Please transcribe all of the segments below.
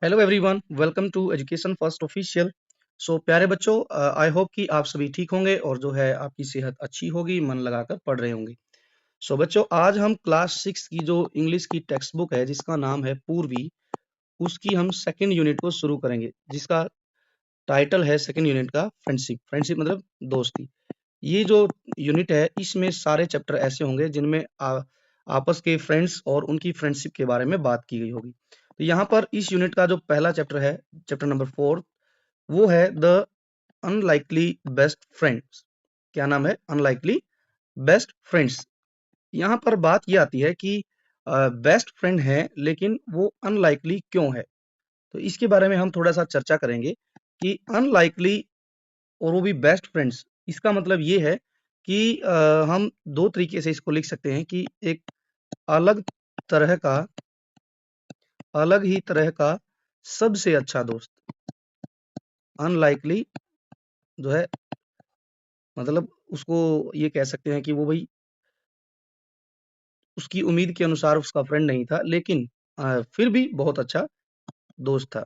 Hello everyone, welcome to Education First official. प्यारे बच्चों, I hope कि आप सभी ठीक होंगे और जो है आपकी सेहत अच्छी होगी, मन लगाकर पढ़ रहे होंगे। बच्चों, आज हम क्लास 6 की जो इंग्लिश की टेक्स्ट बुक है जिसका नाम है पूर्वी, उसकी हम सेकंड यूनिट को शुरू करेंगे, जिसका टाइटल है सेकंड यूनिट का फ्रेंडशिप। फ्रेंडशिप मतलब दोस्ती। ये जो यूनिट है इसमें सारे चैप्टर ऐसे होंगे जिनमें आपस के फ्रेंड्स और उनकी फ्रेंडशिप के बारे में बात की गई होगी। तो यहाँ पर इस यूनिट का जो पहला चैप्टर है, चैप्टर नंबर 4, वो है द अनलाइकली बेस्ट फ्रेंड्स। क्या नाम है? Unlikely best friends. यहाँ पर बात ये आती है कि बेस्ट फ्रेंड है लेकिन वो अनलाइकली क्यों है। तो इसके बारे में हम थोड़ा सा चर्चा करेंगे कि अनलाइकली और वो भी बेस्ट फ्रेंड्स। इसका मतलब ये है कि हम दो तरीके से इसको लिख सकते हैं कि एक अलग तरह का अलग ही तरह का सबसे अच्छा दोस्त। अनलाइकली जो है, मतलब उसको ये कह सकते हैं कि वो भाई उसकी उम्मीद के अनुसार उसका फ्रेंड नहीं था, लेकिन फिर भी बहुत अच्छा दोस्त था।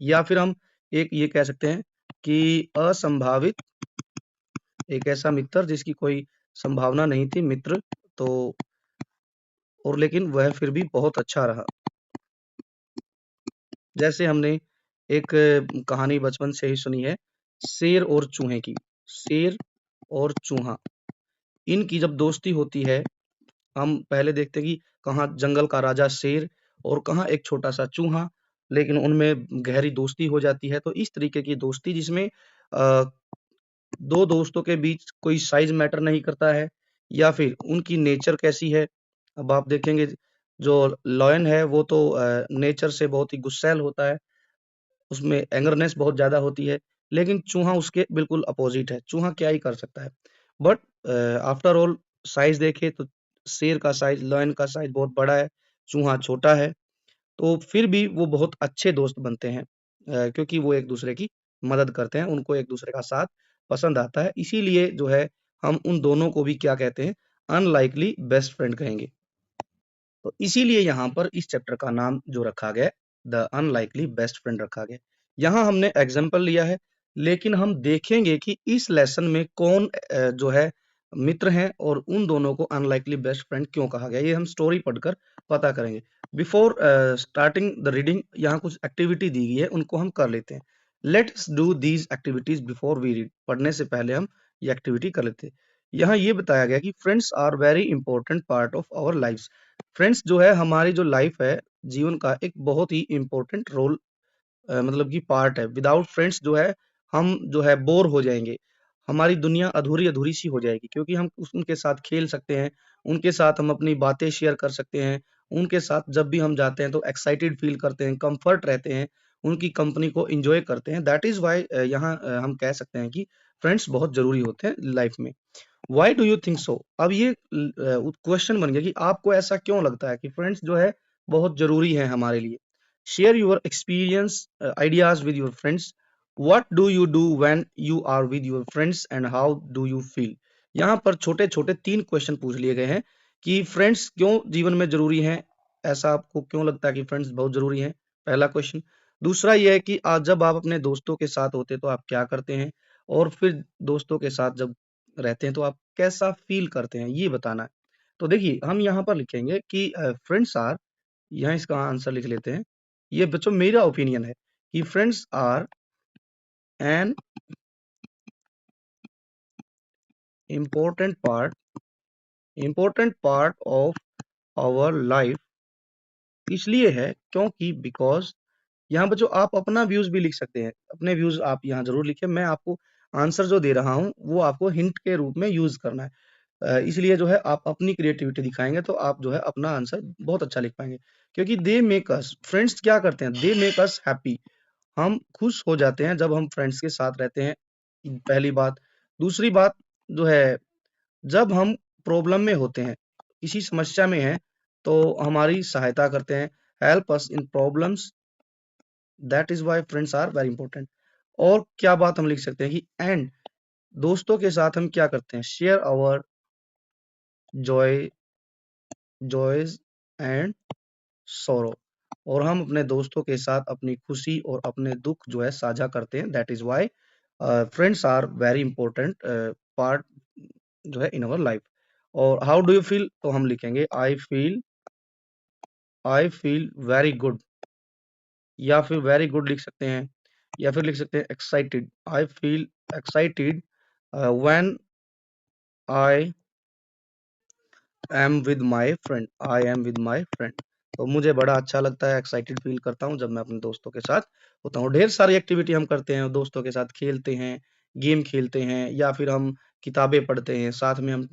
या फिर हम एक ये कह सकते हैं कि असंभावित, एक ऐसा मित्र जिसकी कोई संभावना नहीं थी मित्र, तो और लेकिन वह फिर भी बहुत अच्छा रहा। जैसे हमने एक कहानी बचपन से ही सुनी है, शेर और चूहे की। शेर और चूहा, इनकी जब दोस्ती होती है, हम पहले देखते हैं कि कहाँ जंगल का राजा शेर और कहाँ एक छोटा सा चूहा, लेकिन उनमें गहरी दोस्ती हो जाती है। तो इस तरीके की दोस्ती जिसमें दो दोस्तों के बीच कोई साइज मैटर नहीं करता है या फिर उनकी नेचर कैसी है। अब आप देखेंगे, जो लॉयन है वो तो नेचर से बहुत ही गुस्सैल होता है, उसमें एंगरनेस बहुत ज़्यादा होती है, लेकिन चूहा उसके बिल्कुल अपोजिट है। चूहा क्या ही कर सकता है, बट आफ्टर ऑल साइज़ देखें तो शेर का साइज़, लायन का साइज़ बहुत बड़ा है, चूहा छोटा है। तो फिर भी वो बहुत अच्छे दोस्त बनते हैं, क्योंकि वो एक-दूसरे की मदद करते हैं, उनको एक-दूसरे का साथ पसंद आता है। इसीलिए जो है हम उन दोनों को भी क्या कहते हैं, अनलाइकली बेस्ट फ्रेंड कहेंगे। तो इसीलिए यहाँ पर इस चैप्टर का नाम जो रखा गया है, द अनलाइकली बेस्ट फ्रेंड रखा गया है। यहाँ हमने एग्जाम्पल लिया है, लेकिन हम देखेंगे कि इस लेसन में कौन जो है मित्र हैं और उन दोनों को अनलाइकली बेस्ट फ्रेंड क्यों कहा गया, ये हम स्टोरी पढ़कर पता करेंगे। बिफोर स्टार्टिंग द रीडिंग, यहाँ कुछ एक्टिविटी दी गई है, उनको हम कर लेते हैं। Let's do these activities before we read. पढ़ने से पहले हम ये एक्टिविटी कर लेते हैं। यहाँ ये बताया गया कि friends are very important part of our life. Friends जो है हमारी जो लाइफ है, जीवन का एक बहुत ही इम्पोर्टेंट रोल, मतलब कि पार्ट है। विदाउट फ्रेंड्स जो है हम जो है बोर हो जाएंगे, हमारी दुनिया अधूरी अधूरी सी हो जाएगी, क्योंकि हम उनके साथ खेल सकते हैं, उनके साथ हम अपनी बातें शेयर कर सकते हैं, उनके साथ जब भी हम जाते हैं तो एक्साइटेड फील करते हैं, कंफर्ट रहते हैं, उनकी कंपनी को एंजॉय करते हैं। दैट इज वाई यहाँ हम कह सकते हैं कि फ्रेंड्स बहुत जरूरी होते हैं लाइफ में। Why do you think so? अब ये क्वेश्चन बन गया कि आपको ऐसा क्यों लगता है कि फ्रेंड्स जो है बहुत जरूरी है हमारे लिए। Share your experience ideas with your friends. What do you do when you are with your friends and how do you feel. यहाँ पर छोटे छोटे 3 क्वेश्चन पूछ लिए गए हैं कि फ्रेंड्स क्यों जीवन में जरूरी हैं। ऐसा आपको क्यों लगता है कि फ्रेंड्स बहुत जरूरी हैं, पहला क्वेश्चन। दूसरा ये है कि आज जब आप अपने दोस्तों के साथ होते हैं तो आप क्या करते हैं, और फिर दोस्तों के साथ जब रहते हैं तो आप कैसा फील करते हैं, ये बताना है। तो देखिए हम यहाँ पर लिखेंगे कि फ्रेंड्स आर, यहाँ इसका आंसर लिख लेते हैं। ये बच्चों मेरा ओपिनियन है कि friends are an important part of our life. इसलिए है क्योंकि बिकॉज, यहाँ बच्चों आप अपना व्यूज भी लिख सकते हैं, अपने व्यूज आप यहाँ जरूर लिखें। मैं आपको आंसर जो दे रहा हूँ वो आपको हिंट के रूप में यूज करना है। इसलिए जो है आप अपनी क्रिएटिविटी दिखाएंगे तो आप जो है अपना आंसर बहुत अच्छा लिख पाएंगे, क्योंकि दे मेक अस, फ्रेंड्स क्या करते हैं, दे मेक अस हैप्पी। हम खुश हो जाते हैं जब हम फ्रेंड्स के साथ रहते हैं, पहली बात। दूसरी बात जो है, जब हम प्रॉब्लम में होते हैं, किसी समस्या में हैं, तो हमारी सहायता करते हैं, help us in problems. That is why friends are very important. और क्या बात हम लिख सकते हैं कि एंड, दोस्तों के साथ हम क्या करते हैं, share our joy joys and sorrow। और हम अपने दोस्तों के साथ अपनी खुशी और अपने दुख जो है साझा करते हैं। That is why friends are very important part जो है इन अवर लाइफ। और हाउ डू यू फील, तो हम लिखेंगे आई फील वेरी गुड, या फिर वेरी गुड लिख सकते हैं, या फिर लिख सकते हैं excited. I feel excited when I I am with my friend. तो मुझे बड़ा अच्छा लगता है, एक्साइटेड फील करता हूँ जब मैं अपने दोस्तों के साथ होता हूँ। ढेर सारी एक्टिविटी हम करते हैं, दोस्तों के साथ खेलते हैं, गेम खेलते हैं, या फिर हम किताबें पढ़ते हैं साथ में। हम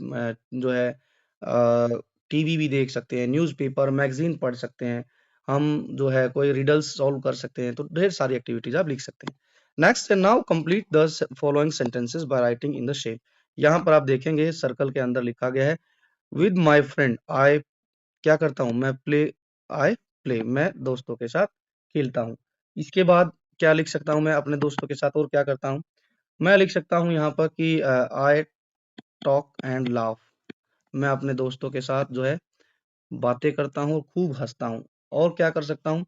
जो है टीवी भी देख सकते हैं, न्यूज़पेपर मैगजीन पढ़ सकते हैं, हम जो है कोई रिडल्स सॉल्व कर सकते हैं। तो ढेर सारी एक्टिविटीज आप लिख सकते हैं। Next, now complete the following sentences by writing in the shape. यहाँ पर आप देखेंगे सर्कल के अंदर लिखा गया है विद माई फ्रेंड। आई क्या करता हूँ मैं, आई प्ले, मैं दोस्तों के साथ खेलता हूँ। इसके बाद क्या लिख सकता हूँ मैं अपने दोस्तों के साथ, और क्या करता हूँ मैं, लिख सकता हूँ यहाँ पर कि आई टॉक एंड लाफ। मैं अपने दोस्तों के साथ जो है बातें करता हूँ, खूब हंसता हूँ। और क्या कर सकता हूँ,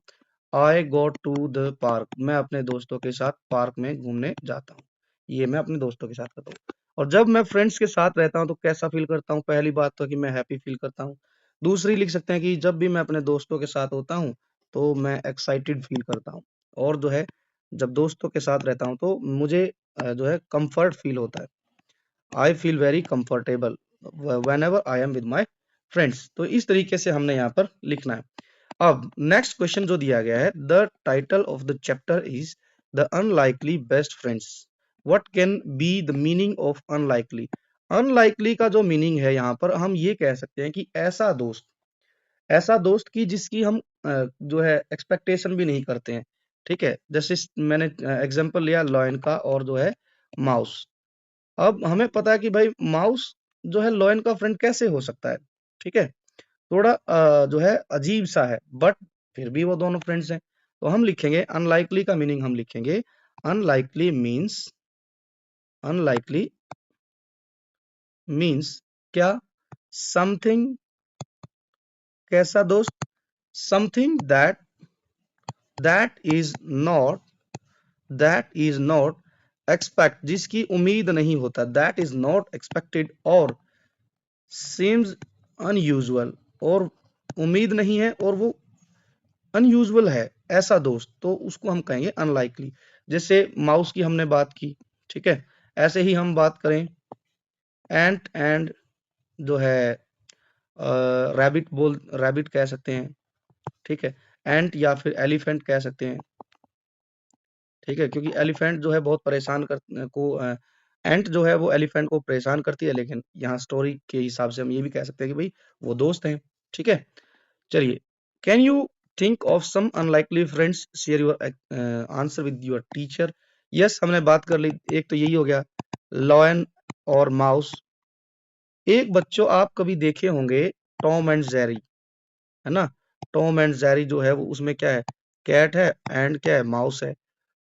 आई गो टू द पार्क, मैं अपने दोस्तों के साथ पार्क में घूमने जाता हूँ। ये मैं अपने दोस्तों के साथ करता हूँ। और जब मैं फ्रेंड्स के साथ रहता हूँ तो कैसा फील करता हूँ, पहली बात तो कि मैं हैप्पी फील करता हूँ। दूसरी लिख सकते हैं कि जब भी मैं अपने दोस्तों के साथ होता हूँ तो मैं एक्साइटेड फील करता हूँ। और जो है जब दोस्तों के साथ रहता हूँ तो मुझे जो है कंफर्ट फील होता है। I feel very comfortable when ever I am with my friends. तो इस तरीके से हमने यहाँ पर लिखना है। अब नेक्स्ट क्वेश्चन जो दिया गया है, the title of the chapter is the unlikely best friends. What can be the meaning of unlikely. Unlikely का जो मीनिंग है यहाँ पर हम ये कह सकते हैं कि ऐसा दोस्त की जिसकी हम जो है एक्सपेक्टेशन भी नहीं करते हैं। ठीक है, जैसे मैंने एग्जांपल लिया लॉयन का और जो है माउस। अब हमें पता है कि भाई माउस जो है लॉयन का फ्रेंड कैसे हो सकता है। ठीक है, थोड़ा जो है अजीब सा है, बट फिर भी वो दोनों फ्रेंड्स हैं। तो हम लिखेंगे अनलाइकली का मीनिंग, हम लिखेंगे अनलाइकली मीन्स क्या, समथिंग, कैसा दोस्त, something that is not expect, जिसकी उम्मीद नहीं होता, दैट इज नॉट एक्सपेक्टेड, और सीम्स अनयूजुअल, और उम्मीद नहीं है और वो अनयूजुअल है, ऐसा दोस्त, तो उसको हम कहेंगे अनलाइकली। जैसे माउस की हमने बात की, ठीक है, ऐसे ही हम बात करें एंट एंड जो है रैबिट कह सकते हैं। ठीक है, एंट या फिर एलिफेंट कह सकते हैं। ठीक है, क्योंकि एलिफेंट जो है बहुत परेशान कर को एंट जो है वो एलिफेंट को परेशान करती है, लेकिन यहाँ स्टोरी के हिसाब से हम ये भी कह सकते हैं कि भाई वो दोस्त हैं। ठीक है, चलिए, can you think of some unlikely friends, share your answer with your teacher. Yes, हमने बात कर ली, एक तो यही हो गया लॉयन और माउस। एक बच्चों आप कभी देखे होंगे टॉम एंड जेरी, है ना। टॉम एंड जेरी जो है वो उसमें क्या है, कैट है एंड क्या है, माउस है।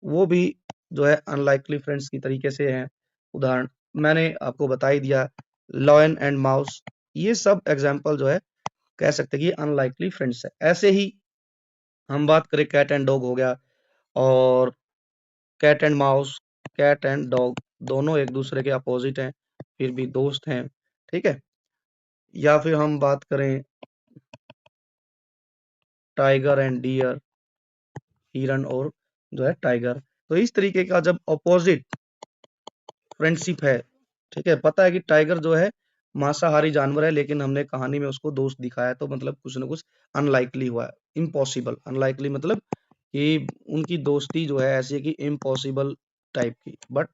वो भी जो है अनलाइकली फ्रेंड्स की तरीके से हैं। उदाहरण मैंने आपको बता ही दिया, लॉयन एंड माउस, ये सब एग्जाम्पल जो है कह सकते हैं कि अनलाइकली फ्रेंड्स है। ऐसे ही हम बात करें कैट एंड डॉग हो गया, और cat and mouse, cat and dog दोनों एक दूसरे के अपोजिट हैं, फिर भी दोस्त हैं। ठीक है, या फिर हम बात करें टाइगर एंड डियर, हिरन और जो है टाइगर। तो इस तरीके का जब अपोजिट फ्रेंडशिप है, ठीक है, पता है कि टाइगर जो है मांसाहारी जानवर है, लेकिन हमने कहानी में उसको दोस्त दिखाया, तो मतलब कुछ ना कुछ अनलाइकली हुआ है, इम्पॉसिबल। अनलाइकली मतलब कि उनकी दोस्ती जो है ऐसी है कि इम्पॉसिबल टाइप की, बट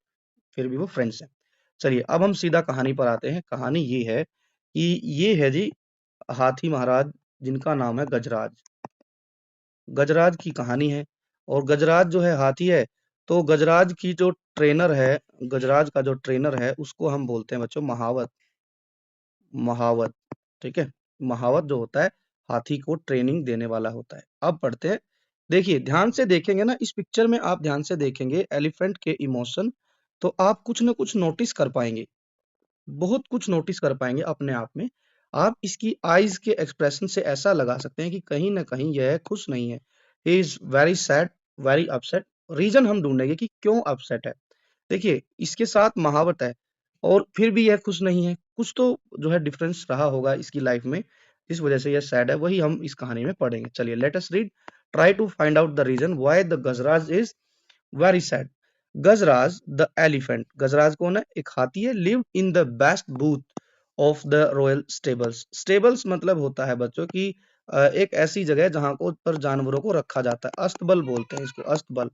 फिर भी वो फ्रेंड्स हैं। चलिए, अब हम सीधा कहानी पर आते हैं। कहानी ये है कि ये है जी हाथी महाराज, जिनका नाम है गजराज। गजराज की कहानी है, और गजराज जो है हाथी है। तो गजराज की जो ट्रेनर है, गजराज का जो ट्रेनर है उसको हम बोलते हैं बच्चों महावत। महावत, ठीक है, महावत जो होता है हाथी को ट्रेनिंग देने वाला होता है। अब पढ़ते हैं, देखिए ध्यान से देखेंगे ना, इस पिक्चर में आप ध्यान से देखेंगे एलिफेंट के इमोशन, तो आप कुछ ना कुछ नोटिस कर पाएंगे, बहुत कुछ नोटिस कर पाएंगे अपने आप में। आप इसकी आईज के एक्सप्रेशन से ऐसा लगा सकते हैं कि कहीं ना कहीं यह खुश नहीं है, he is very sad, very upset. Reason हम ढूंढेंगे कि क्यों अपसेट है। देखिए इसके साथ महावत है और फिर भी यह खुश नहीं है, कुछ तो जो है डिफरेंस रहा होगा इसकी लाइफ में, इस वजह से यह सैड है, वही हम इस कहानी में पढ़ेंगे। चलिए let us read, try to find out the reason why the Gajraj is very sad. Gajraj the elephant, Gajraj कौन है? एक हाथी है। Live in the best booth of the royal stables. Stables मतलब होता है बच्चों की एक ऐसी जगह जहां को पर जानवरों को रखा जाता है, अस्तबल बोलते हैं इसको, अस्तबल।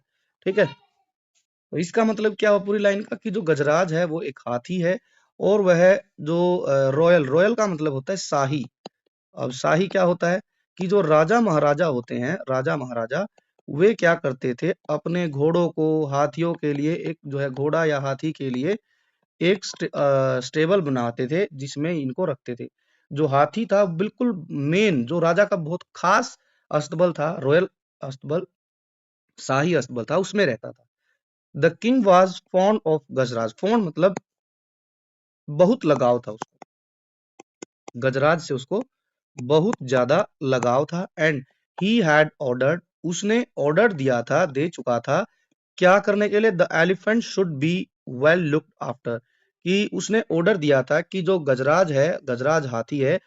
ठीक है, तो इसका मतलब क्या हुआ पूरी लाइन का, कि जो गजराज है वो एक हाथी है और वह जो रॉयल, रॉयल का मतलब होता है शाही। अब शाही क्या होता है कि जो राजा महाराजा होते हैं, राजा महाराजा वे क्या करते थे, अपने घोड़ों को, हाथियों के लिए एक जो है घोड़ा या हाथी के लिए एक स्टेबल बनाते थे जिसमें इनको रखते थे। जो हाथी था बिल्कुल मेन, जो राजा का बहुत खास अस्तबल था, रॉयल अस्तबल, शाही अस्तबल था, उसमें रहता था। The king was fond of Gajraj, fond मतलब बहुत लगाव था उसको, गजराज से उसको बहुत ज्यादा लगाव था। एंड ही हैड ऑर्डर्ड, उसने ऑर्डर दिया था, दे चुका था, क्या करने के लिए? The elephant should be well looked after, कि उसने ऑर्डर दिया था कि जो गजराज है, गजराज हाथी है,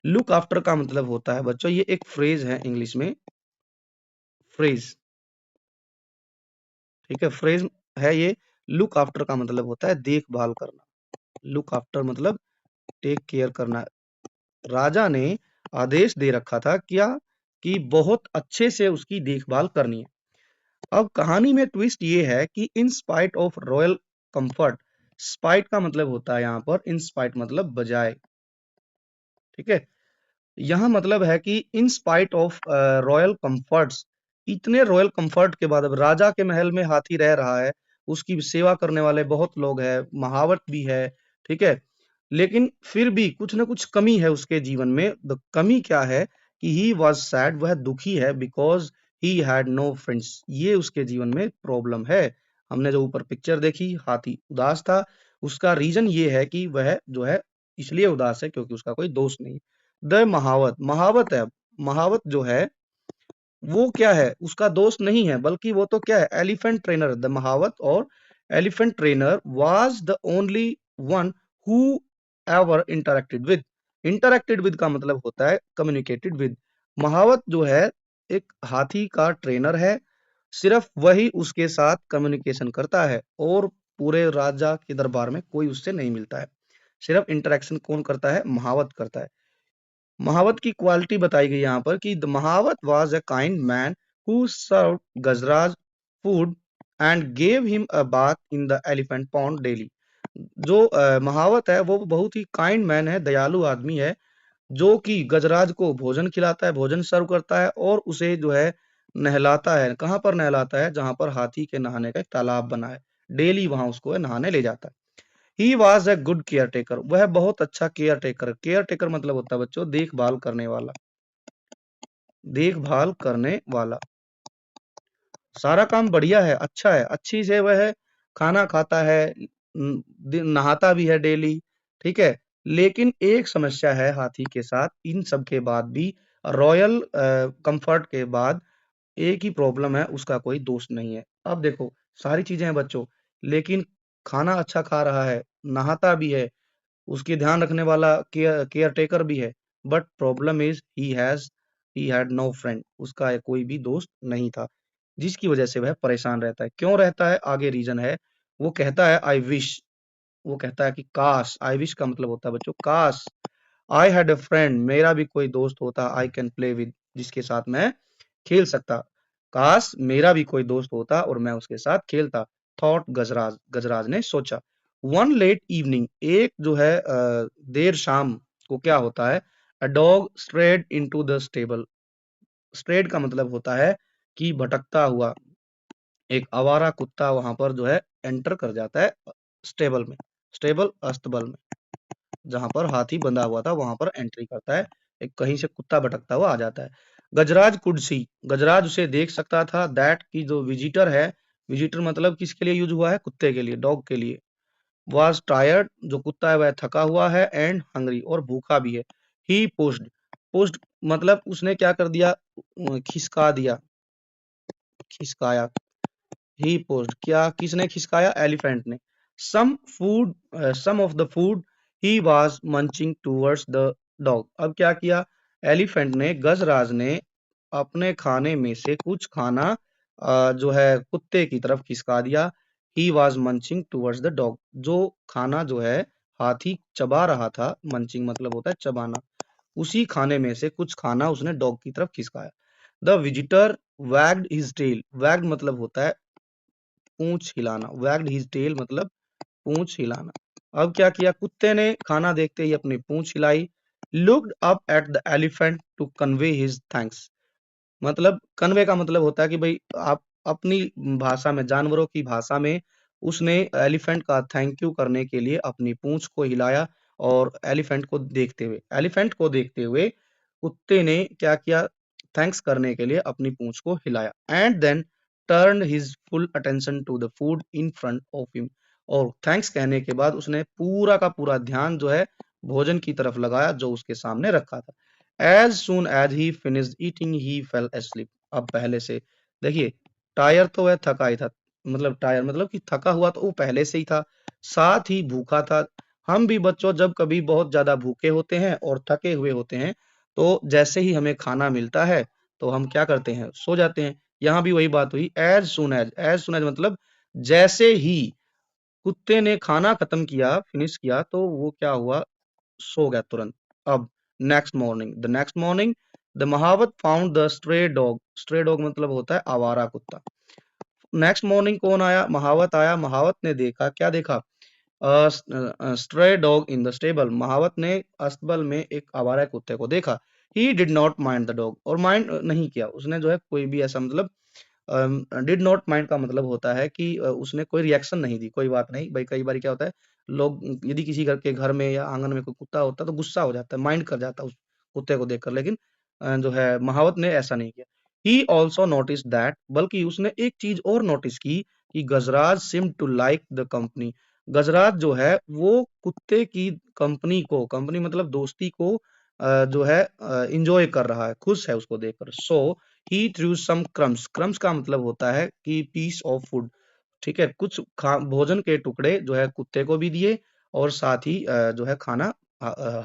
लुक आफ्टर का मतलब होता है बच्चों, ये एक फ्रेज है इंग्लिश में, फ्रेज, ठीक है, फ्रेज है ये। लुक आफ्टर का मतलब होता है देखभाल करना, लुक आफ्टर मतलब टेक केयर करना। राजा ने आदेश दे रखा था क्या, कि बहुत अच्छे से उसकी देखभाल करनी है। अब कहानी में ट्विस्ट ये है कि in spite of royal comfort, spite का मतलब होता है यहाँ पर, इन स्पाइट मतलब बजाय, ठीक है, यहाँ मतलब है कि in spite of royal comforts, इतने रॉयल कंफर्ट के बाद, अब राजा के महल में हाथी रह रहा है, उसकी सेवा करने वाले बहुत लोग हैं, महावत भी है, ठीक है, लेकिन फिर भी कुछ ना कुछ कमी है उसके जीवन में। द कमी क्या है कि ही वॉज सैड, वह दुखी है, because he had no friends, ये उसके जीवन में प्रॉब्लम है। हमने जो ऊपर पिक्चर देखी, हाथी उदास था, उसका रीजन ये है कि वह जो है इसलिए उदास है क्योंकि उसका कोई दोस्त नहीं। द महावत, महावत है, महावत जो है वो क्या है, उसका दोस्त नहीं है, बल्कि वो तो क्या है, एलिफेंट ट्रेनर। द महावत और elephant trainer was the only one who ever interacted with, interacted with का मतलब होता है कम्युनिकेटेड विद। महावत जो है एक हाथी का ट्रेनर है, सिर्फ वही उसके साथ कम्युनिकेशन करता है और पूरे राजा के दरबार में कोई उससे नहीं मिलता है। सिर्फ इंटरेक्शन कौन करता है? महावत करता है। महावत की क्वालिटी बताई गई यहाँ पर कि the mahout was a kind man who serve Gajraj food and gave him a bath in the elephant pond daily. जो महावत है वो बहुत ही काइंड मैन है, दयालु आदमी है, जो कि गजराज को भोजन खिलाता है, भोजन सर्व करता है और उसे जो है नहलाता है। कहाँ पर नहलाता है? जहाँ पर हाथी के नहाने का एक तालाब बना है, डेली वहां उसको नहाने ले जाता है। He was a good care taker, वह बहुत अच्छा केयर टेकर, केयर टेकर मतलब होता है बच्चों देखभाल करने वाला, देखभाल करने वाला। सारा काम बढ़िया है, अच्छा है, अच्छी से वह खाना खाता है, नहाता भी है डेली, ठीक है। लेकिन एक समस्या है हाथी के साथ, इन सब के बाद भी, रॉयल कंफर्ट के बाद एक ही प्रॉब्लम है, उसका कोई दोस्त नहीं है। अब देखो सारी चीजें हैं बच्चों, लेकिन खाना अच्छा खा रहा है, नहाता भी है, उसकी ध्यान रखने वाला केयर टेकर भी है, but problem is he had no friend, उसका कोई भी दोस्त नहीं था, जिसकी वजह से वह परेशान रहता है। क्यों रहता है? आगे रीजन है। वो कहता है आई विश, वो कहता है कि काश, आई विश का मतलब होता है बच्चों काश, आई हैड अ फ्रेंड, मेरा भी कोई दोस्त होता, आई कैन प्ले विद, जिसके साथ मैं खेल सकता, काश मेरा भी कोई दोस्त होता और मैं उसके साथ खेलता। थॉट गजराज, गजराज ने सोचा। वन लेट इवनिंग, एक जो है देर शाम को क्या होता है, a dog strayed into the stable, strayed का मतलब होता है कि भटकता हुआ, एक आवारा कुत्ता वहां पर जो है एंटर कर जाता है स्टेबल में, स्टेबल अस्तबल में, जहां पर हाथी बंधा हुआ था वहां पर एंट्री करता है, एक कहीं से कुत्ता भटकता हुआ आ जाता है। गजराज कुड सी, गजराज उसे देख सकता था, दैट की जो विजिटर है, विजिटर मतलब किसके लिए यूज हुआ है? कुत्ते के लिए, डॉग के लिए। वाज टायर्ड, जो कुत्ता है वह थका हुआ है, एंड हंग्री और भूखा भी है। ही पुश्ड, पुश्ड मतलब उसने क्या कर दिया? खिसका दिया, खिसकाया। ही पोस्ट, क्या किसने खिसकाया? एलिफेंट ने। Some of the food he was munching towards the dog. अब क्या किया? एलिफेंट ने, गजराज ने अपने खाने में से कुछ खाना जो है कुत्ते की तरफ खिसका दिया। ही was munching towards the dog, जो खाना जो है हाथी चबा रहा था, मंचिंग मतलब होता है चबाना, उसी खाने में से कुछ खाना उसने डॉग की तरफ खिसकाया। The visitor wagged his tail, wagged मतलब होता है पूंछ हिलाना, वैग्ड हिज टेल मतलब पूंछ हिलाना। अब क्या किया? कुत्ते ने खाना देखते ही अपनी पूंछ हिलाई। Looked up at the elephant to convey his thanks, मतलब कन्वे का मतलब होता है कि भाई आप अपनी भाषा में, जानवरों की भाषा में उसने एलिफेंट का थैंक यू करने के लिए अपनी पूंछ को हिलाया। और एलिफेंट को देखते हुए कुत्ते ने क्या किया? थैंक्स करने के लिए अपनी पूंछ को हिलाया। And then turn his full attention to the food in front of him, और थैंक्स कहने के बाद उसने पूरा का पूरा ध्यान जो है भोजन की तरफ लगाया जो उसके सामने रखा था। As soon as he finished eating, he fell asleep. अब पहले से देखिए, टायर तो वह थका ही था, मतलब टायर मतलब कि थका हुआ तो वो पहले से ही था, साथ ही भूखा था। हम भी बच्चों जब कभी बहुत ज्यादा भूखे होते हैं और थके हुए होते हैं, तो जैसे ही हमें खाना मिलता है तो हम क्या करते हैं? सो जाते हैं। यहाँ भी वही बात हुई। एज सुन एज मतलब जैसे ही कुत्ते ने खाना खत्म किया, फिनिश किया, तो वो क्या हुआ? सो गया तुरंत। अब the next morning the mahout found the stray dog, stray dog मतलब होता है आवारा कुत्ता। नेक्स्ट मॉर्निंग कौन आया? महावत आया। महावत ने देखा, क्या देखा? Stray dog in the stable, महावत ने अस्तबल में एक आवारा कुत्ते को देखा। He did not mind the dog, और माइंड नहीं किया उसने, जो है कोई भी ऐसा मतलब डिड नॉट माइंड का मतलब होता है कि उसने कोई रिएक्शन नहीं दी, कोई बात नहीं। भाई कई बार क्या होता है, लोग यदि किसी घर में या आंगन में कोई कुत्ता होता है तो गुस्सा हो जाता है, माइंड कर जाता है उस कुत्ते को देखकर, लेकिन जो है महावत ने ऐसा नहीं किया। ही ऑल्सो नोटिस दैट, बल्कि उसने एक चीज और नोटिस की कि Gajraj seem to like the company, Gajraj जो है वो कुत्ते की कंपनी मतलब दोस्ती को जो है इंजॉय कर रहा है, खुश है उसको देखकर। सो ही थ्रू सम क्रम्स, क्रम्स का मतलब होता है कि पीस ऑफ फूड, ठीक है, कुछ भोजन के टुकड़े जो है कुत्ते को भी दिए, और साथ ही जो है खाना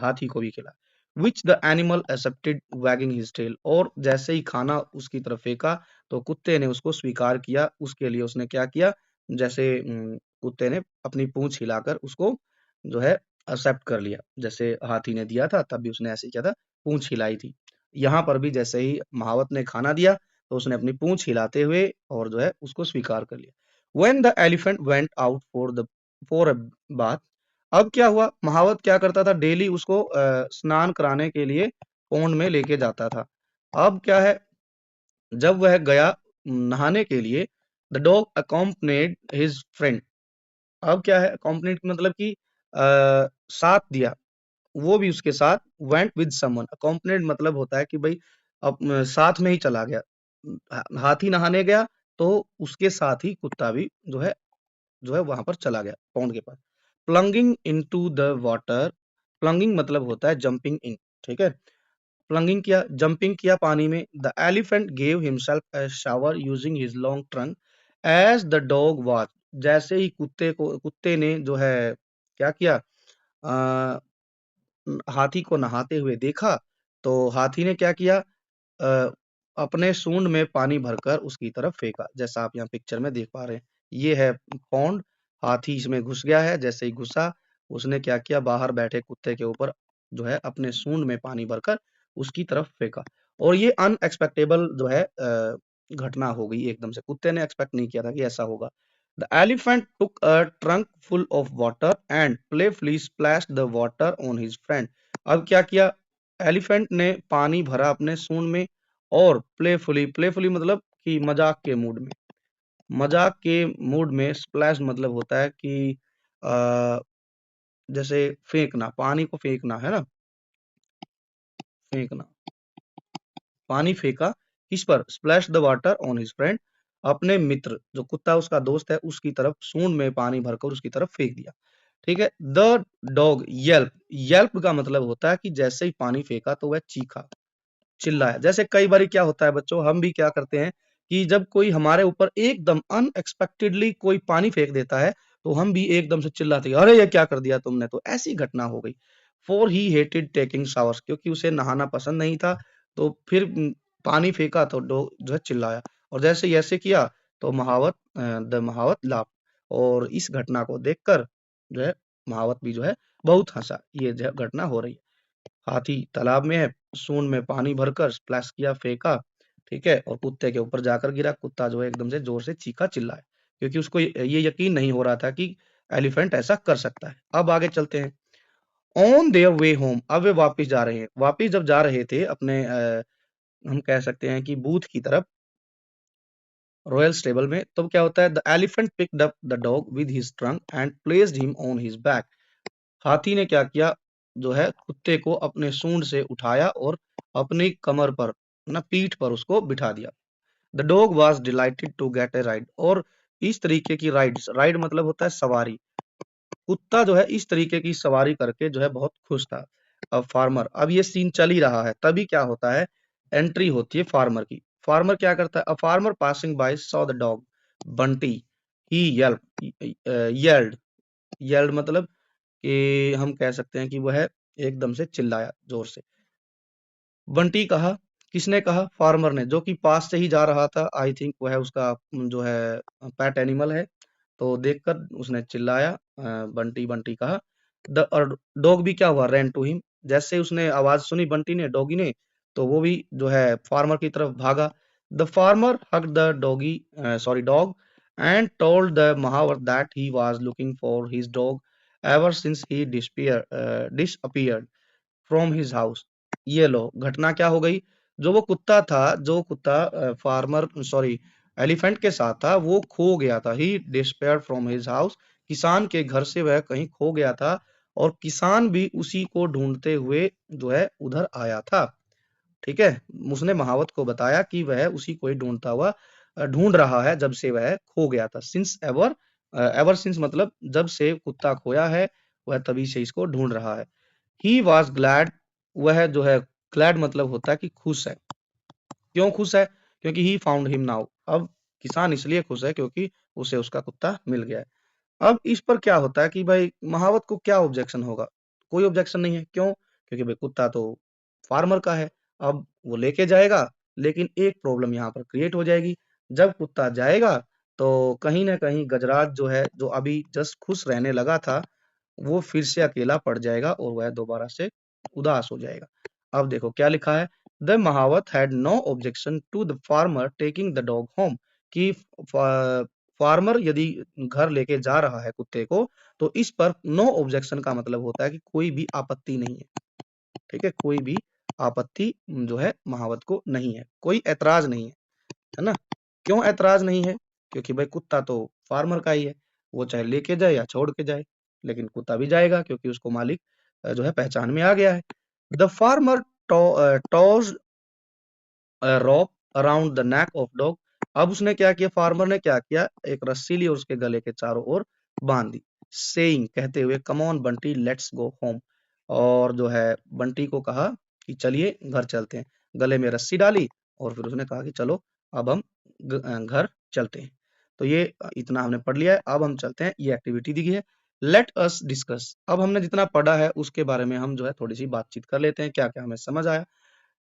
हाथी को भी खिलाया। Which the animal accepted wagging his tail, और जैसे ही खाना उसकी तरफ फेंका तो कुत्ते ने उसको स्वीकार किया। उसके लिए उसने क्या किया? जैसे कुत्ते ने अपनी पूंछ हिलाकर उसको जो है एक्सेप्ट कर लिया, जैसे हाथी ने दिया था तब भी उसने ऐसे ही किया था, पूंछ हिलाई थी। यहाँ पर भी जैसे ही महावत ने खाना दिया तो उसने अपनी पूंछ हिलाते हुए और जो है उसको स्वीकार कर लिया। When the elephant went out for a bath, अब क्या हुआ? महावत क्या करता था? डेली उसको स्नान कराने के लिए पौंड में लेके जाता था। अब क्या है? जब वह गया नहाने के लिए, the dog accompanied his friend, अब क्या है? accompanied मतलब कि साथ दिया, वो भी उसके साथ। वेंट विद समवन, अकॉम्पनेड मतलब होता है कि भाई साथ में ही चला गया। हाथी नहाने गया तो उसके साथ ही कुत्ता भी जो है वहां पर चला गया पौंड के पास। प्लंगिंग इनटू द वाटर, प्लंगिंग मतलब होता है जंपिंग इन, ठीक है। प्लंगिंग किया, जंपिंग किया पानी में। The elephant gave himself a shower using his long trunk as the dog watch, जैसे ही कुत्ते ने जो है क्या किया? हाथी को नहाते हुए देखा, तो हाथी ने क्या किया? अ, अपने सूंड में पानी भरकर उसकी तरफ फेंका, जैसा आप यहाँ पिक्चर में देख पा रहे हैं। ये है पौंड, हाथी इसमें घुस गया है। जैसे ही घुसा, उसने क्या किया? बाहर बैठे कुत्ते के ऊपर जो है अपने सूंड में पानी भरकर उसकी तरफ फेंका। और ये अनएक्सपेक्टेबल जो है घटना हो गई एकदम से, कुत्ते ने एक्सपेक्ट नहीं किया था कि ऐसा होगा। The elephant took a trunk full of water and playfully splashed the water on his friend. अब क्या किया? एलिफेंट ने पानी भरा अपने सूंड में और प्लेफुली मतलब कि मजाक के मूड में स्प्लैश मतलब होता है कि अ, जैसे फेंकना, पानी को फेंकना है ना, फेंकना, पानी फेंका किस पर? Splash the water on his friend, अपने मित्र जो कुत्ता उसका दोस्त है उसकी तरफ सूंड में पानी भरकर उसकी तरफ फेंक दिया, ठीक है। द डॉग येल्प, येल्प का मतलब होता है कि जैसे ही पानी फेंका तो वह चीखा, चिल्लाया। जैसे कई बार क्या होता है बच्चों, हम भी क्या करते हैं कि जब कोई हमारे ऊपर एकदम अनएक्सपेक्टेडली कोई पानी फेंक देता है, तो हम भी एकदम से चिल्लाते हैं, "अरे! ये क्या कर दिया तुमने?" तो ऐसी घटना हो गई। For he hated taking showers, क्योंकि उसे नहाना पसंद नहीं था, तो फिर पानी फेंका तो जो है चिल्लाया, और जैसे ही ऐसे किया तो द महावत लाफ्ड, और इस घटना को देखकर जो है महावत भी जो है बहुत हँसा। ये जो घटना हो रही है। हाथी तालाब में है, सूंड में पानी भरकर स्प्लैश किया, फेंका, ठीक है? और कुत्ते के ऊपर जाकर गिरा। कुत्ता जो है एकदम से ज़ोर से चीखा, चिल्लाया, क्योंकि उसको ये यकीन नहीं हो रहा था कि एलिफेंट ऐसा कर सकता है। अब आगे चलते हैं। ऑन देयर वे होम, अब वे वापिस जा रहे हैं। वापिस जब जा रहे थे अपने हम कह सकते हैं कि बूथ की तरफ, रॉयल स्टेबल में, तब क्या होता है, the elephant picked up the dog with his trunk and placed him on his back. हाथी ने क्या किया, जो है कुत्ते को अपने सूंड से उठाया और अपनी कमर पर, ना पीठ पर उसको बिठा दिया। The dog was delighted to get a ride, और इस तरीके की राइड मतलब होता है सवारी। कुत्ता जो है इस तरीके की सवारी करके जो है बहुत खुश था। अब फार्मर, अब ये सीन चल ही रहा है, तभी क्या होता है, एंट्री होती है फार्मर की। फार्मर क्या करता है, a farmer passing by saw the dog Bunty, he yelled, yelled मतलब कि हम कह सकते हैं कि वह एकदम से चिल्लाया जोर से। बंटी कहा, किसने कहा, फार्मर ने, जो कि पास से ही जा रहा था। आई थिंक वह उसका जो है पेट एनिमल है, तो देखकर उसने चिल्लाया, बंटी बंटी कहा। द डॉग भी क्या हुआ, रैन टू हिम, जैसे उसने आवाज सुनी बंटी ने, डॉगी ने, तो वो भी जो है फार्मर की तरफ भागा। The farmer hug the dog and told the Mahawar that he was looking for his dog ever since he disappeared from his house. ये लो, घटना क्या हो गई, जो कुत्ता फार्मर सॉरी एलिफेंट के साथ था, वो खो गया था। ही डिस्पेयर्ड फ्रॉम हिज हाउस, किसान के घर से वह कहीं खो गया था, और किसान भी उसी को ढूंढते हुए जो है उधर आया था। ठीक है, उसने महावत को बताया कि वह उसी को ही ढूंढता हुआ ढूंढ रहा है, जब से वह खो गया था। सिंस एवर, एवर सिंस मतलब जब से कुत्ता खोया है, वह तभी से इसको ढूंढ रहा है। ही वॉज ग्लैड, वह जो है ग्लैड मतलब होता है कि खुश है। क्यों खुश है, क्योंकि ही फाउंड हिम नाउ, अब किसान इसलिए खुश है क्योंकि उसे उसका कुत्ता मिल गया है। अब इस पर क्या होता है कि भाई महावत को क्या ऑब्जेक्शन होगा, कोई ऑब्जेक्शन नहीं है। क्यों, क्योंकि भाई कुत्ता तो फार्मर का है, अब वो लेके जाएगा। लेकिन एक प्रॉब्लम यहाँ पर क्रिएट हो जाएगी, जब कुत्ता जाएगा तो कहीं ना कहीं गजराज जो है, जो अभी जस्ट खुश रहने लगा था, वो फिर से अकेला पड़ जाएगा और वह दोबारा से उदास हो जाएगा। अब देखो क्या लिखा है, the mahout had no objection to the farmer taking the dog home, कि फार्मर यदि घर लेके जा रहा है कुत्ते को, तो इस पर नो ऑब्जेक्शन का मतलब होता है कि कोई भी आपत्ति नहीं है। ठीक है, कोई भी आपत्ति जो है महावत को नहीं है, कोई ऐतराज नहीं है ना। क्यों ऐतराज नहीं है, क्योंकि भाई कुत्ता तो फार्मर का ही है, वो चाहे लेके जाए या छोड़ के जाए, लेकिन कुत्ता भी जाएगा क्योंकि उसको मालिक जो है पहचान में आ गया है। The farmer tows rope around the neck of dog, अब उसने क्या किया, फार्मर ने क्या किया, एक रस्सी ली और उसके गले के चारों ओर बांध दी, सेइंग कहते हुए, come on Bunty let's go home, और जो है बंटी को कहा कि चलिए घर चलते हैं। गले में रस्सी डाली और फिर उसने कहा कि चलो अब हम घर चलते हैं। तो ये इतना हमने पढ़ लिया है, अब हम चलते हैं, ये एक्टिविटी दी गई है। लेट अस डिस्कस, अब हमने जितना पढ़ा है उसके बारे में हम जो है थोड़ी सी बातचीत कर लेते हैं, क्या क्या हमें समझ आया।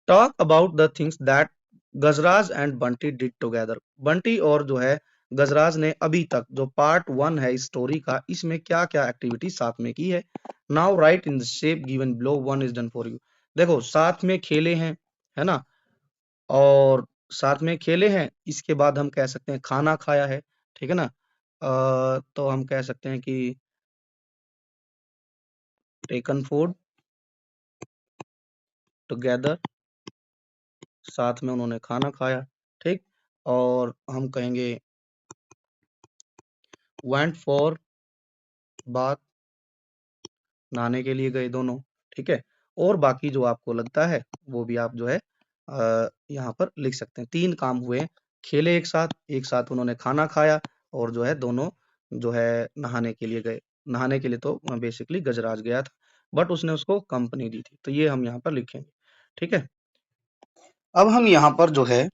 Talk about the things that Gajraj and Bunty did together, Bunty और जो है गजराज ने अभी तक, जो पार्ट 1 है इस स्टोरी का, इसमें क्या क्या एक्टिविटी साथ में की है। Now right in the shape given below, one is done for you. देखो साथ में खेले हैं, है ना, और साथ में खेले हैं, इसके बाद हम कह सकते हैं खाना खाया है, ठीक है ना। तो हम कह सकते हैं कि टेकन फूड टुगेदर, साथ में उन्होंने खाना खाया, ठीक। और हम कहेंगे वेंट फॉर बाथ, नहाने के लिए गए दोनों, ठीक है। और बाकी जो आपको लगता है वो भी आप जो है यहाँ पर लिख सकते हैं। 3 काम हुए, खेले एक साथ उन्होंने खाना खाया, और जो है दोनों जो है नहाने के लिए गए। नहाने के लिए तो बेसिकली गजराज गया था, बट उसने उसको कंपनी दी थी, तो ये हम यहाँ पर लिखेंगे, ठीक है। अब हम यहाँ पर जो है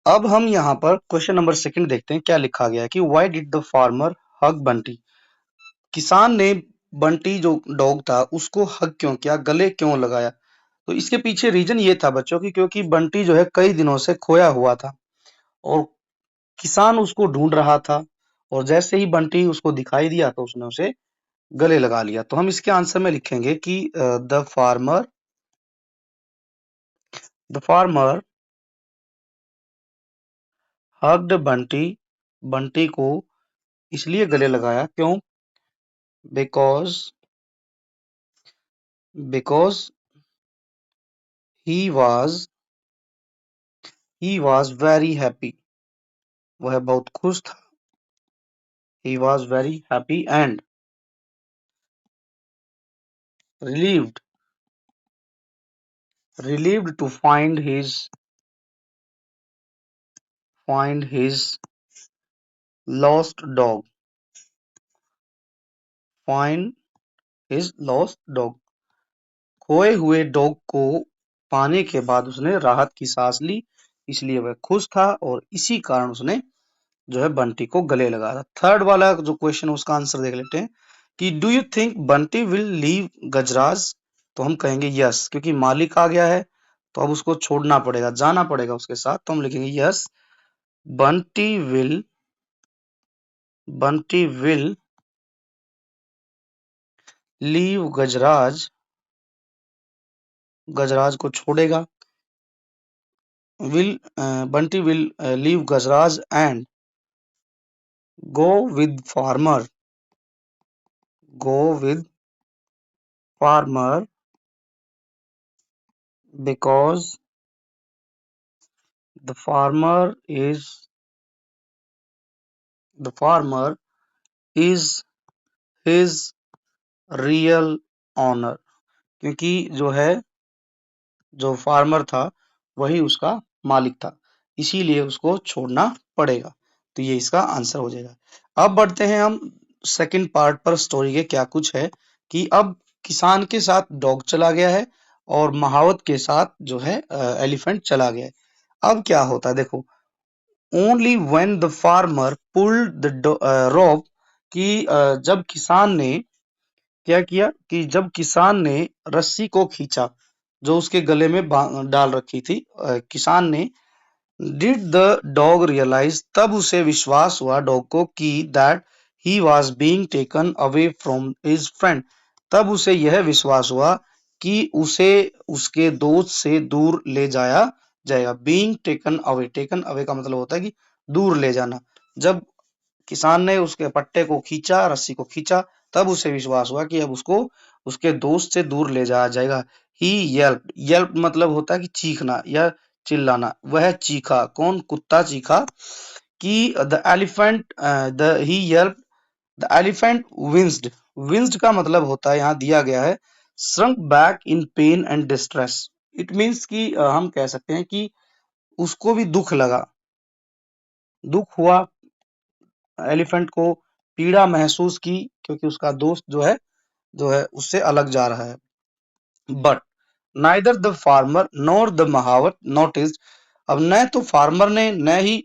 अब हम यहाँ पर क्वेश्चन नंबर सेकंड देखते हैं क्या लिखा गया है कि व्हाई डिड द फार्मर हग बंटी। किसान ने बंटी जो डॉग था उसको हग क्यों किया, गले क्यों लगाया। तो इसके पीछे रीजन ये था बच्चों की, क्योंकि बंटी जो है कई दिनों से खोया हुआ था और किसान उसको ढूंढ रहा था, और जैसे ही बंटी उसको दिखाई दिया तो उसने उसे गले लगा लिया। तो हम इसके आंसर में लिखेंगे कि the farmer hugged Bunty, Bunty को इसलिए गले लगाया क्यों, because because he was very happy, वह बहुत खुश था। He was very happy and relieved to find his lost dog, find his lost dog। खोए हुए डॉग को पाने के बाद उसने राहत की सांस ली, इसलिए वह खुश था और इसी कारण उसने जो है बंटी को गले लगाया। थर्ड वाला जो क्वेश्चन उसका आंसर देख लेते हैं कि do you think Bunty will leave Gajraj. तो हम कहेंगे यस, क्योंकि मालिक आ गया है तो अब उसको छोड़ना पड़ेगा, जाना पड़ेगा उसके साथ। तो हम लिखेंगे यस, बंटी विल लीव गजराज, गजराज को छोड़ेगा। Bunty will leave Gajraj and go with farmer, go with farmer because the farmer is his real owner। क्योंकि जो है जो फार्मर था वही उसका मालिक था, इसीलिए उसको छोड़ना पड़ेगा। तो ये इसका आंसर हो जाएगा। अब बढ़ते हैं हम सेकंड पार्ट पर स्टोरी के। क्या कुछ है कि अब किसान के साथ डॉग चला गया है और महावत के साथ जो है एलिफेंट चला गया है। अब क्या होता है देखो, only when the farmer pulled the rope, कि जब किसान ने क्या किया कि जब किसान ने रस्सी को खींचा जो उसके गले में डाल रखी थी, किसान ने डिड द डॉग रियलाइज, तब उसे विश्वास हुआ डॉग को कि that he was being taken away from his friend, तब उसे यह विश्वास हुआ कि उसे उसके दोस्त से दूर ले जाया जाएगा। बीइंग टेकन अवे का मतलब होता है कि दूर ले जाना। जब किसान ने उसके पट्टे को खींचा, रस्सी को खींचा, तब उसे विश्वास हुआ कि अब उसको उसके दोस्त से दूर ले जाया जाएगा। ही यल्प मतलब होता है कि चीखना या चिल्लाना। वह चीखा, कौन, कुत्ता चीखा कि the elephant the he yelp the elephant winced. Winced का मतलब होता है, यहाँ दिया गया है, shrunk back in pain and distress. It means कि हम कह सकते हैं कि उसको भी दुख लगा, दुख हुआ, एलिफेंट को पीड़ा महसूस की, क्योंकि उसका दोस्त जो है उससे अलग जा रहा है। But neither the farmer nor the mahout notice, अब न तो फार्मर ने न ही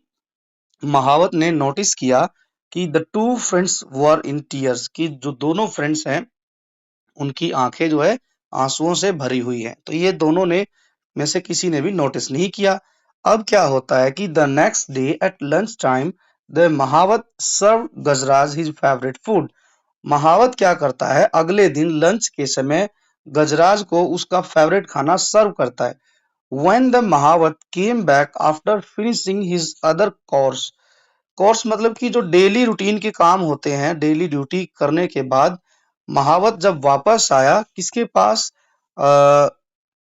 महावत ने नोटिस किया कि the two friends were in tears, कि जो दोनों फ्रेंड्स हैं उनकी आंखें जो है आंसुओं से भरी हुई हैं। तो ये दोनों ने में से किसी ने भी नोटिस नहीं किया। अब क्या होता है कि the next day at lunch time the mahout serve Gajraj his favourite food. महावत क्या करता है, अगले दिन लंच के समय गजराज को उसका फेवरेट खाना सर्व करता है। When the महावत came back after finishing his other course, course मतलब कि जो डेली रूटीन के काम होते हैं, डेली ड्यूटी करने के बाद महावत जब वापस आया किसके पास, आ,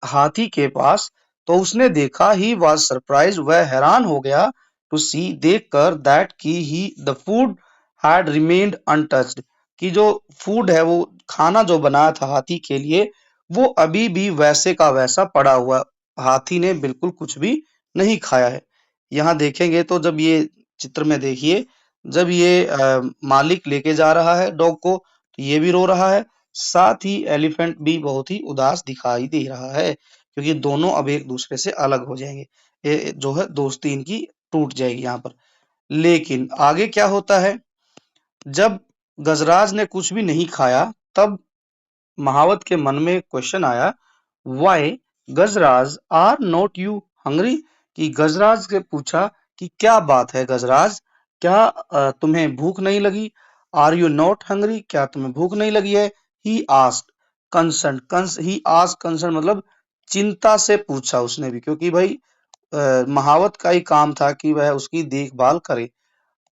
हाथी के पास, तो उसने देखा, ही वाज सरप्राइज, वह हैरान हो गया, टू सी देखकर, दैट कि he the food had remained untouched, कि जो फूड है वो खाना जो बनाया था हाथी के लिए वो अभी भी वैसे का वैसा पड़ा हुआ, हाथी ने बिल्कुल कुछ भी नहीं खाया है। यहाँ देखेंगे तो जब ये चित्र में देखिए, जब ये मालिक लेके जा रहा है डॉग को तो ये भी रो रहा है, साथ ही एलिफेंट भी बहुत ही उदास दिखाई दे रहा है, क्योंकि दोनों अब एक दूसरे से अलग हो जाएंगे। ये जो है दोस्ती इनकी टूट जाएगी यहाँ पर। लेकिन आगे क्या होता है, जब गजराज ने कुछ भी नहीं खाया तब महावत के मन में क्वेश्चन आया, why Gajraj are not you hungry, कि गजराज से पूछा कि क्या बात है गजराज, क्या तुम्हें भूख नहीं लगी, आर यू नॉट हंग्री, क्या तुम्हें भूख नहीं लगी है। He asked concern, he asked concern मतलब चिंता से पूछा उसने भी, क्योंकि भाई महावत का ही काम था कि वह उसकी देखभाल करे।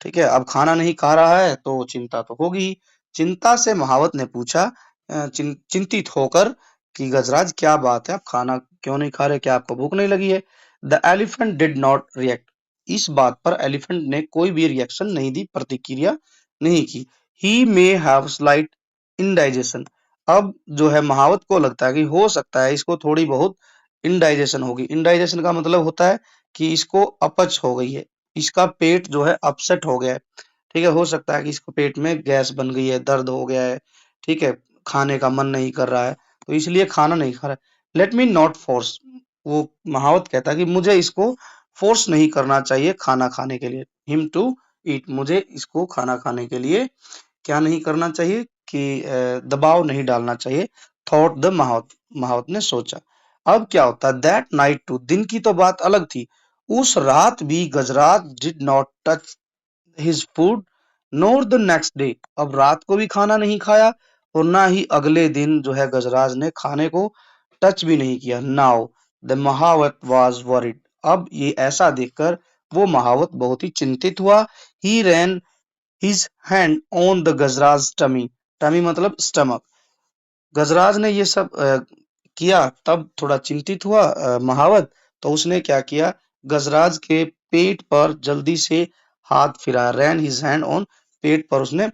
ठीक है, अब खाना नहीं खा रहा है तो चिंता तो होगी ही। चिंता से महावत ने पूछा चिंतित होकर कि गजराज क्या बात है, आप खाना क्यों नहीं खा रहे, क्या आपको भूख नहीं लगी है। The elephant did not react, इस बात पर एलिफेंट ने कोई भी रिएक्शन नहीं दी, प्रतिक्रिया नहीं की। ही मे हैव स्लाइट इनडाइजेशन, अब जो है महावत को लगता है कि हो सकता है इसको थोड़ी बहुत इनडाइजेशन होगी। इनडाइजेशन का मतलब होता है कि इसको अपच हो गई है, इसका पेट जो है अपसेट हो गया है। ठीक है, हो सकता है कि इसको पेट में गैस बन गई है, दर्द हो गया है, ठीक है, खाने का मन नहीं कर रहा है, तो इसलिए खाना नहीं खा रहा है। लेट मी नॉट फोर्स, वो महावत कहता है कि मुझे इसको फोर्स नहीं करना चाहिए खाना खाने के लिए, हिम टू ईट, मुझे इसको खाना खाने के लिए क्या नहीं करना चाहिए कि दबाव नहीं डालना चाहिए। थॉट द महावत, महावत ने सोचा। अब क्या होता है, दैट नाइट टू, दिन की तो बात अलग थी, उस रात भी Gajraj did not touch his food nor the next day, अब रात को भी खाना नहीं खाया और ना ही अगले दिन जो है गजराज ने खाने को टच भी नहीं किया। Now the mahout was worried, अब ये ऐसा देखकर वो महावत बहुत ही चिंतित हुआ। He ran his hand on the Gajraj tummy, tummy मतलब स्टमक, गजराज ने ये सब किया तब थोड़ा चिंतित हुआ महावत, तो उसने क्या किया, गजराज के पेट पर जल्दी से हाथ फिराया, रैन हिज हैंड ऑन, पेट पर उसने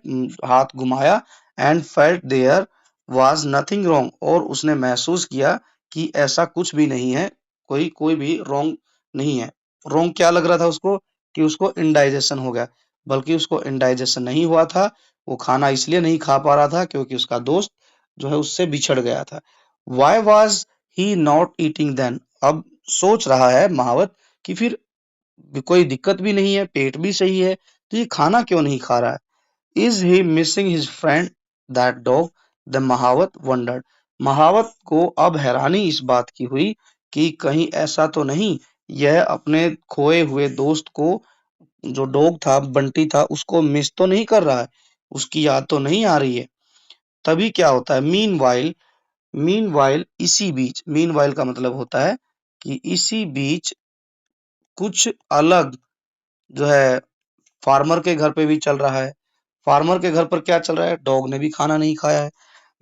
हाथ घुमाया, and felt there was nothing wrong, और उसने महसूस किया कि ऐसा कुछ भी नहीं है, कोई कोई भी रॉन्ग नहीं है। रॉन्ग क्या लग रहा था उसको, कि उसको इंडाइजेशन हो गया, बल्कि उसको इंडाइजेशन नहीं हुआ था, वो खाना इसलिए नहीं खा पा रहा था क्योंकि उसका दोस्त जो है उससे बिछड़ गया था। Why was he not eating then, अब सोच रहा है महावत कि फिर कोई दिक्कत भी नहीं है, पेट भी सही है, तो ये खाना क्यों नहीं खा रहा है। Is he missing his friend that dog, the mahout wondered, महावत को अब हैरानी इस बात की हुई कि कहीं ऐसा तो नहीं यह अपने खोए हुए दोस्त को, जो डॉग था बंटी था, उसको मिस तो नहीं कर रहा है, उसकी याद तो नहीं आ रही है। तभी क्या होता है, मीन वाइल इसी बीच, मीन वाइल का मतलब होता है कि इसी बीच कुछ अलग जो है फार्मर के घर पे भी चल रहा है। फार्मर के घर पर क्या चल रहा है, डॉग ने भी खाना नहीं खाया है।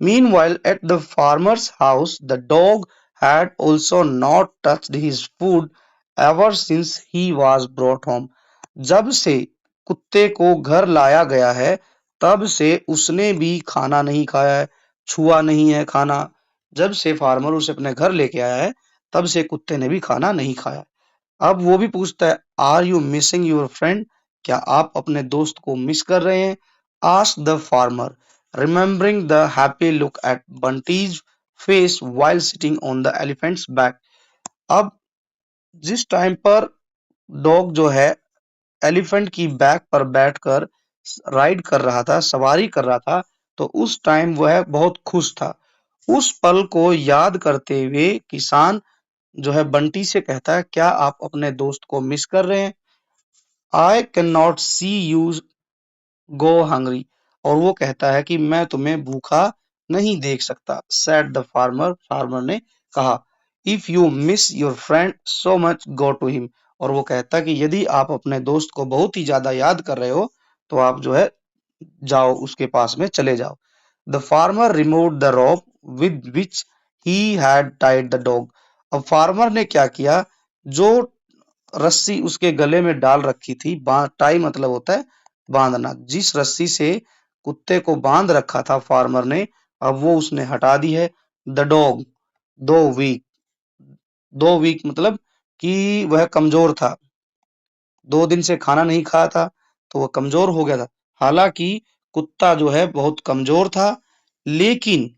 Mean while at the farmers house the dog had also not touched his food ever since he was brought home, जब से कुत्ते को घर लाया गया है तब से उसने भी खाना नहीं खाया है, छुआ नहीं है खाना। जब से फार्मर उसे अपने घर लेके आया है तब से कुत्ते ने भी खाना नहीं खाया। अब वो भी पूछता है, are you missing your friend, क्या आप अपने दोस्त को मिस कर रहे हैं। Asked the farmer remembering the happy look at Bunty's face while sitting on the elephant's back, अब जिस टाइम पर डॉग जो है एलिफेंट की बैक पर बैठकर राइड कर रहा था, सवारी कर रहा था, तो उस टाइम वह बहुत खुश था। उस पल को याद करते हुए किसान जो है बंटी से कहता है, क्या आप अपने दोस्त को मिस कर रहे हैं। I can not see you go hungry, और वो कहता है कि मैं तुम्हें भूखा नहीं देख सकता। सेड द फार्मर, फार्मर ने कहा, if you miss your friend so much go to him, और वो कहता है कि यदि आप अपने दोस्त को बहुत ही ज्यादा याद कर रहे हो तो आप जो है जाओ, उसके पास में चले जाओ। The farmer remove the rope with which he had tied the dog, अब फार्मर ने क्या किया, जो रस्सी उसके गले में डाल रखी थी, टाई मतलब होता है बांधना, जिस रस्सी से कुत्ते को बांध रखा था फार्मर ने, अब वो उसने हटा दी है। द डॉग दो वीक, दो वीक मतलब कि वह कमजोर था, 2 दिन से खाना नहीं खाया था तो वह कमजोर हो गया था। हालांकि कुत्ता जो है बहुत कमजोर था, लेकिन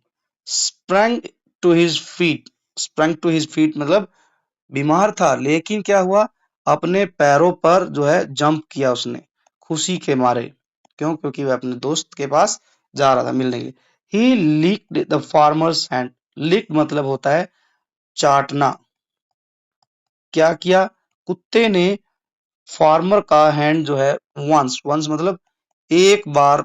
sprung to his feet, sprung to his feet मतलब बीमार था, लेकिन क्या हुआ, अपने पैरों पर जो है जंप किया उसने खुशी के मारे। क्यों? क्योंकि वह अपने दोस्त के पास जा रहा था मिलने के लिए। ही लिक्ड द फार्मर्स हैंड। लिक मतलब होता है चाटना। क्या किया? कुत्ते ने फार्मर का हैंड जो है वंस वंस मतलब एक बार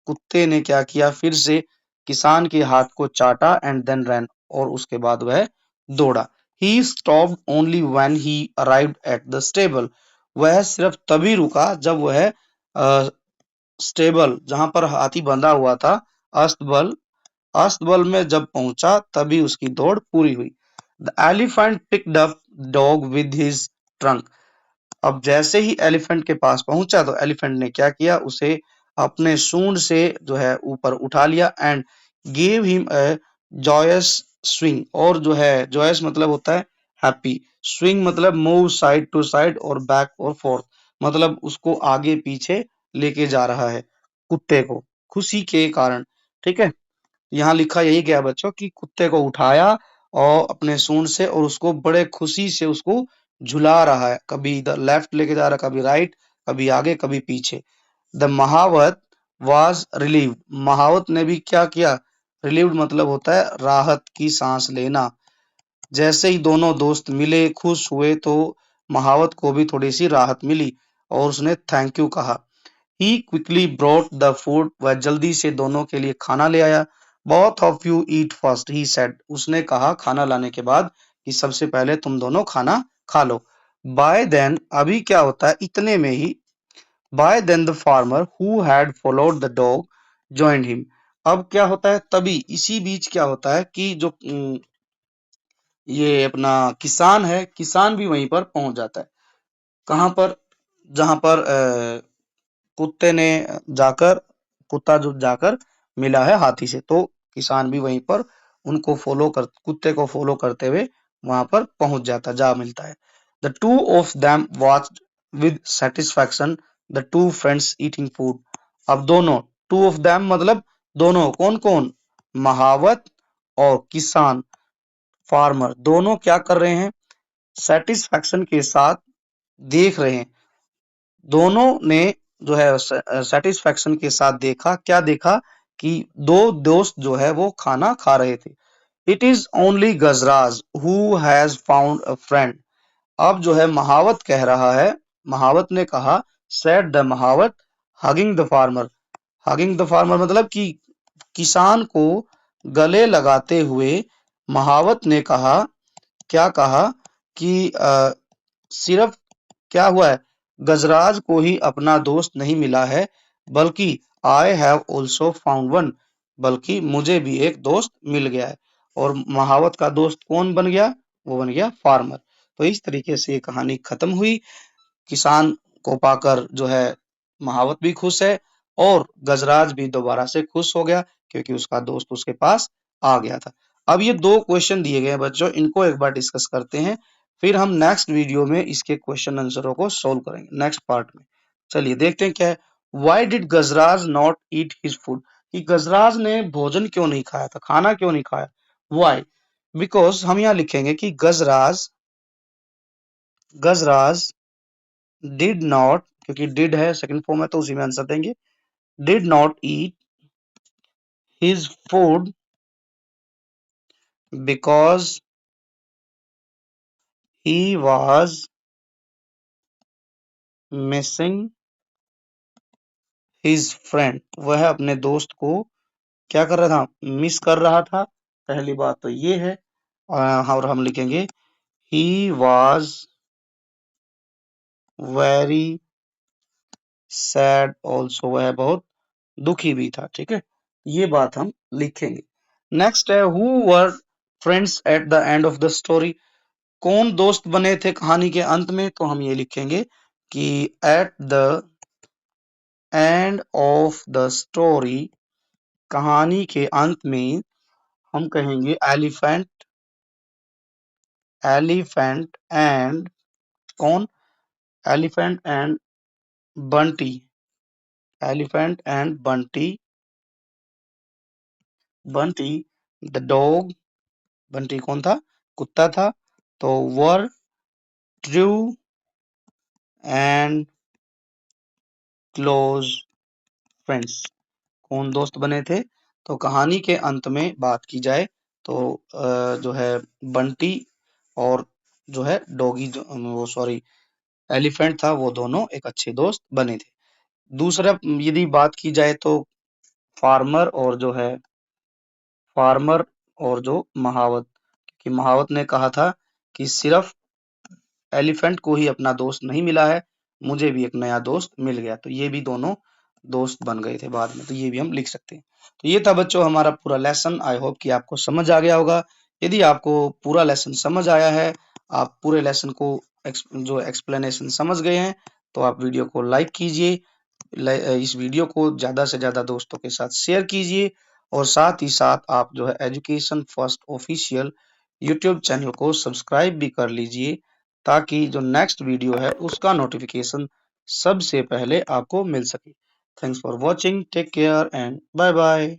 कुत्ते ने क्या किया? फिर से किसान के हाथ को चाटा एंड देन रैन, और उसके बाद वह दौड़ा। He stopped only when he arrived at the stable. वह सिर्फ तभी रुका जब वह स्टेबल जहां पर हाथी बंधा हुआ था, अस्तबल, अस्तबल में जब पहुंचा तभी उसकी दौड़ पूरी हुई। The elephant picked up dog with his trunk. अब जैसे ही एलिफेंट के पास पहुंचा तो एलिफेंट ने क्या किया? उसे अपने सूंड से जो है ऊपर उठा लिया and gave him a joyous swing. और जो है जॉयस मतलब होता है हैप्पी, स्विंग मतलब मूव साइड टू साइड और बैक और फोर्थ, मतलब उसको आगे पीछे लेके जा रहा है कुत्ते को खुशी के कारण। ठीक है, यहाँ लिखा यही गया बच्चों कि कुत्ते को उठाया और अपने सूंड से और उसको बड़े खुशी से उसको झुला रहा है, कभी इधर लेफ्ट लेके जा रहा है, कभी राइट, कभी आगे, कभी पीछे। The mahout was relieved. महावत ने भी क्या किया? रिलीव्ड मतलब होता है राहत की सांस लेना। जैसे ही दोनों दोस्त मिले खुश हुए तो महावत को भी थोड़ी सी राहत मिली और उसने थैंक यू कहा। ही क्विकली ब्रॉट द फूड। वह जल्दी से दोनों के लिए खाना ले आया। Both of you eat first he said. उसने कहा खाना लाने के बाद कि सबसे पहले तुम दोनों खाना खा लो। बाय देन अभी क्या होता है इतने में ही, by then the farmer who had followed the dog joined him. अब क्या होता है तभी इसी बीच क्या होता है कि जो ये अपना किसान है, किसान भी वहीं पर पहुंच जाता है। कहां पर? जहां पर कुत्ते ने जाकर कुत्ता जो जाकर मिला है हाथी से, तो किसान भी वहीं पर उनको फॉलो कर कुत्ते को फॉलो करते हुए वहां पर पहुंच जाता, जा मिलता है। The two of them watched with satisfaction the two friends eating food. अब दोनों, टू ऑफ देम मतलब दोनों, कौन कौन? महावत और किसान, फार्मर, दोनों क्या कर रहे हैं? सेटिस्फैक्शन के साथ देख रहे हैं। दोनों ने जो है सेटिस्फैक्शन के साथ देखा, क्या देखा? कि दो दोस्त जो है वो खाना खा रहे थे। It is only Gajraj who has found a friend. अब जो है महावत कह रहा है, महावत ने कहा, said the mahout hugging the farmer. Hugging the farmer मतलब कि किसान को गले लगाते हुए महावत ने कहा, क्या कहा? कि सिर्फ क्या हुआ है? गजराज को ही अपना दोस्त नहीं मिला है, बल्कि I have also found one. बल्कि मुझे भी एक दोस्त मिल गया है। और महावत का दोस्त कौन बन गया? वो बन गया फार्मर। तो इस तरीके से ये कहानी खत्म हुई। किसान को पाकर जो है महावत भी खुश है और गजराज भी दोबारा से खुश हो गया क्योंकि उसका दोस्त उसके पास आ गया था। अब ये दो क्वेश्चन दिए गए हैं बच्चों, इनको एक बार डिस्कस करते हैं, फिर हम नेक्स्ट वीडियो में इसके क्वेश्चन आंसरों को सोल्व करेंगे नेक्स्ट पार्ट में। चलिए देखते हैं क्या है। Why did Gajraj not eat his food? कि गजराज ने भोजन क्यों नहीं खाया था, खाना क्यों नहीं खाया? वाई? बिकॉज हम यहाँ लिखेंगे कि गजराज, गजराज डिड नॉट, क्योंकि डिड है सेकंड फॉर्म है तो उसी में आंसर देंगे, did not eat his food because he was missing his friend. वह अपने दोस्त को क्या कर रहा था? मिस कर रहा था। पहली बात तो ये है। और हम लिखेंगे he was very sad also. वह बहुत दुखी भी था। ठीक है, ये बात हम लिखेंगे। नेक्स्ट है who were friends at the end of the story. कौन दोस्त बने थे कहानी के अंत में? तो हम ये लिखेंगे कि at the end of the story, कहानी के अंत में हम कहेंगे एलिफेंट, एलिफेंट एंड कौन? Elephant and Bunty, elephant and Bunty, Bunty the dog, Bunty कौन था? कुत्ता था। तो were true and close friends. कौन दोस्त बने थे? तो कहानी के अंत में बात की जाए तो जो है बंटी और जो है डॉगी, वो सॉरी एलिफेंट था, वो दोनों एक अच्छे दोस्त बने थे। दूसरा यदि बात की जाए तो फार्मर और जो है फार्मर और जो महावत, कि महावत ने कहा था कि सिर्फ एलिफेंट को ही अपना दोस्त नहीं मिला है, मुझे भी एक नया दोस्त मिल गया। तो ये भी दोनों दोस्त बन गए थे बाद में, तो ये भी हम लिख सकते हैं। तो ये था बच्चों हमारा पूरा लेसन। आई होप कि आपको समझ आ गया होगा। यदि आपको पूरा लेसन समझ आया है, आप पूरे लेसन को जो एक्सप्लेनेशन समझ गए हैं, तो आप वीडियो को लाइक कीजिए, इस वीडियो को ज्यादा से ज्यादा दोस्तों के साथ शेयर कीजिए, और साथ ही साथ आप जो है education First official YouTube channel को सब्सक्राइब भी कर लीजिए, ताकि जो नेक्स्ट वीडियो है उसका नोटिफिकेशन सबसे पहले आपको मिल सके। Thanks for watching, take care and bye bye.